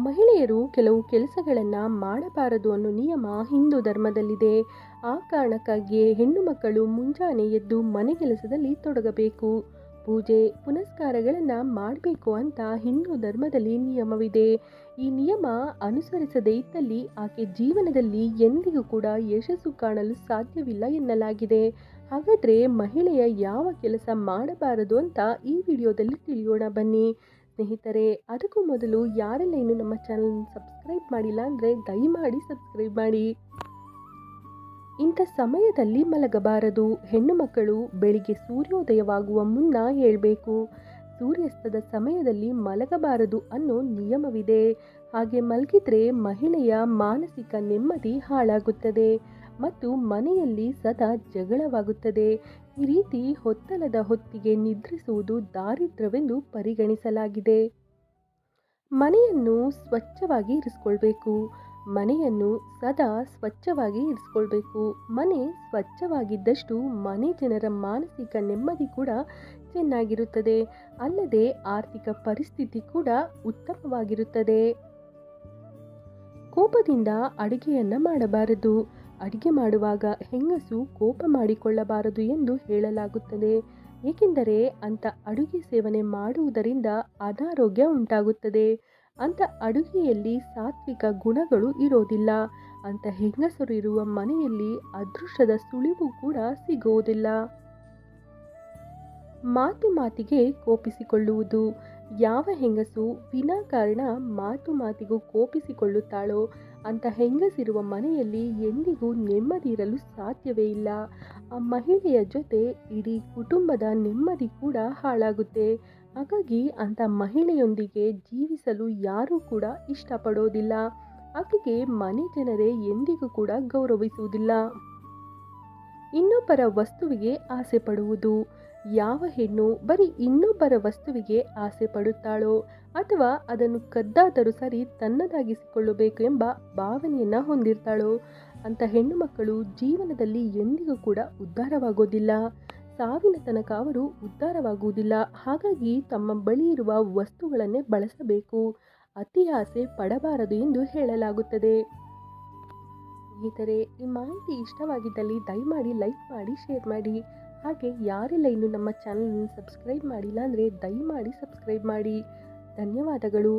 ಮಹಿಳೆಯರು ಕೆಲವು ಕೆಲಸಗಳನ್ನು ಮಾಡಬಾರದು ಅನ್ನೋ ನಿಯಮ ಹಿಂದೂ ಧರ್ಮದಲ್ಲಿದೆ. ಆ ಕಾರಣಕ್ಕಾಗಿಯೇ ಹೆಣ್ಣು ಮಕ್ಕಳು ಮುಂಜಾನೆ ಎದ್ದು ಮನೆ ಕೆಲಸದಲ್ಲಿ ತೊಡಗಬೇಕು, ಪೂಜೆ ಪುನಸ್ಕಾರಗಳನ್ನು ಮಾಡಬೇಕು ಅಂತ ಹಿಂದೂ ಧರ್ಮದಲ್ಲಿ ನಿಯಮವಿದೆ. ಈ ನಿಯಮ ಅನುಸರಿಸದೇ ಇದ್ದಲ್ಲಿ ಆಕೆ ಜೀವನದಲ್ಲಿ ಎಂದಿಗೂ ಕೂಡ ಯಶಸ್ಸು ಕಾಣಲು ಸಾಧ್ಯವಿಲ್ಲ ಎನ್ನಲಾಗಿದೆ. ಹಾಗಾದರೆ ಮಹಿಳೆಯ ಯಾವ ಕೆಲಸ ಮಾಡಬಾರದು ಅಂತ ಈ ವಿಡಿಯೋದಲ್ಲಿ ತಿಳಿಯೋಣ ಬನ್ನಿ. ಸ್ನೇಹಿತರೆ, ಅದಕ್ಕೂ ಮೊದಲು ಯಾರೆಲ್ಲ ಇನ್ನು ನಮ್ಮ ಚಾನಲ್ ಸಬ್ಸ್ಕ್ರೈಬ್ ಮಾಡಿಲ್ಲ ಅಂದರೆ ದಯಮಾಡಿ ಸಬ್ಸ್ಕ್ರೈಬ್ ಮಾಡಿ. ಇಂಥ ಸಮಯದಲ್ಲಿ ಮಲಗಬಾರದು. ಹೆಣ್ಣು ಮಕ್ಕಳು ಬೆಳಿಗ್ಗೆ ಸೂರ್ಯೋದಯವಾಗುವ ಮುನ್ನ ಏಳಬೇಕು. ಸೂರ್ಯಾಸ್ತದ ಸಮಯದಲ್ಲಿ ಮಲಗಬಾರದು ಅನ್ನೋ ನಿಯಮವಿದೆ. ಹಾಗೆ ಮಲಗಿದ್ರೆ ಮಹಿಳೆಯ ಮಾನಸಿಕ ನೆಮ್ಮದಿ ಹಾಳಾಗುತ್ತದೆ ಮತ್ತು ಮನೆಯಲ್ಲಿ ಸದಾ ಜಗಳವಾಗುತ್ತದೆ. ಈ ರೀತಿ ಹೊತ್ತಲದ ಹೊತ್ತಿಗೆ ನಿದ್ರಿಸುವುದು ದಾರಿದ್ರ್ಯವೆಂದು ಪರಿಗಣಿಸಲಾಗಿದೆ. ಮನೆಯನ್ನು ಸ್ವಚ್ಛವಾಗಿ ಇರಿಸ್ಕೊಳ್ಬೇಕು. ಮನೆಯನ್ನು ಸದಾ ಸ್ವಚ್ಛವಾಗಿ ಇರಿಸ್ಕೊಳ್ಬೇಕು. ಮನೆ ಸ್ವಚ್ಛವಾಗಿದ್ದಷ್ಟು ಮನೆ ಜನರ ಮಾನಸಿಕ ನೆಮ್ಮದಿ ಕೂಡ ಚೆನ್ನಾಗಿರುತ್ತದೆ. ಅಲ್ಲದೆ ಆರ್ಥಿಕ ಪರಿಸ್ಥಿತಿ ಕೂಡ ಉತ್ತಮವಾಗಿರುತ್ತದೆ. ಕೋಪದಿಂದ ಅಡುಗೆಯನ್ನು ಮಾಡಬಾರದು. ಅಡುಗೆ ಮಾಡುವಾಗ ಹೆಂಗಸು ಕೋಪ ಮಾಡಿಕೊಳ್ಳಬಾರದು ಎಂದು ಹೇಳಲಾಗುತ್ತದೆ. ಏಕೆಂದರೆ ಅಂಥ ಅಡುಗೆ ಸೇವನೆ ಮಾಡುವುದರಿಂದ ಅನಾರೋಗ್ಯ ಉಂಟಾಗುತ್ತದೆ. ಅಂಥ ಅಡುಗೆಯಲ್ಲಿ ಸಾತ್ವಿಕ ಗುಣಗಳು ಇರೋದಿಲ್ಲ. ಅಂಥ ಹೆಂಗಸರು ಇರುವ ಮನೆಯಲ್ಲಿ ಅದೃಷ್ಟದ ಸುಳಿವು ಕೂಡ ಸಿಗುವುದಿಲ್ಲ. ಮಾತು ಮಾತಿಗೆ ಕೋಪಿಸಿಕೊಳ್ಳುವುದು. ಯಾವ ಹೆಂಗಸು ವಿನಾಕಾರಣ ಮಾತು ಮಾತಿಗೂ ಕೋಪಿಸಿಕೊಳ್ಳುತ್ತಾಳೋ ಅಂಥ ಹೆಂಗಸಿರುವ ಮನೆಯಲ್ಲಿ ಎಂದಿಗೂ ನೆಮ್ಮದಿ ಇರಲು ಸಾಧ್ಯವೇ ಇಲ್ಲ. ಆ ಮಹಿಳೆಯ ಜೊತೆ ಇಡೀ ಕುಟುಂಬದ ನೆಮ್ಮದಿ ಕೂಡ ಹಾಳಾಗುತ್ತೆ. ಹಾಗಾಗಿ ಅಂಥ ಮಹಿಳೆಯೊಂದಿಗೆ ಜೀವಿಸಲು ಯಾರೂ ಕೂಡ ಇಷ್ಟಪಡೋದಿಲ್ಲ. ಆಕೆಗೆ ಮನೆ ಜನರೇ ಎಂದಿಗೂ ಕೂಡ ಗೌರವಿಸುವುದಿಲ್ಲ. ಇನ್ನೊಬ್ಬರ ವಸ್ತುವಿಗೆ ಆಸೆ ಪಡುವುದು. ಯಾವ ಹೆಣ್ಣು ಬರೀ ಇನ್ನೊಬ್ಬರ ವಸ್ತುವಿಗೆ ಆಸೆ ಪಡುತ್ತಾಳೋ ಅಥವಾ ಅದನ್ನು ಕದ್ದಾದರೂ ಸರಿ ತನ್ನದಾಗಿಸಿಕೊಳ್ಳಬೇಕು ಎಂಬ ಭಾವನೆಯನ್ನು ಹೊಂದಿರ್ತಾಳೋ ಅಂಥ ಹೆಣ್ಣು ಮಕ್ಕಳು ಜೀವನದಲ್ಲಿ ಎಂದಿಗೂ ಕೂಡ ಉದ್ಧಾರವಾಗೋದಿಲ್ಲ. ಸಾವಿನ ತನಕ ಅವರು ಉದ್ಧಾರವಾಗುವುದಿಲ್ಲ. ಹಾಗಾಗಿ ತಮ್ಮ ಬಳಿ ಇರುವ ವಸ್ತುಗಳನ್ನೇ ಬಳಸಬೇಕು. ಅತಿ ಆಸೆ ಪಡಬಾರದು ಎಂದು ಹೇಳಲಾಗುತ್ತದೆ. ಸ್ನೇಹಿತರೆ, ಈ ಮಾಹಿತಿ ಇಷ್ಟವಾಗಿದ್ದಲ್ಲಿ ದಯಮಾಡಿ ಲೈಕ್ ಮಾಡಿ, ಶೇರ್ ಮಾಡಿ. ಹಾಗೆ ಯಾರೆಲ್ಲ ಇನ್ನು ನಮ್ಮ ಚಾನಲನ್ನು ಸಬ್ಸ್ಕ್ರೈಬ್ ಮಾಡಿಲ್ಲ ಅಂದರೆ ದಯಮಾಡಿ ಸಬ್ಸ್ಕ್ರೈಬ್ ಮಾಡಿ. ಧನ್ಯವಾದಗಳು.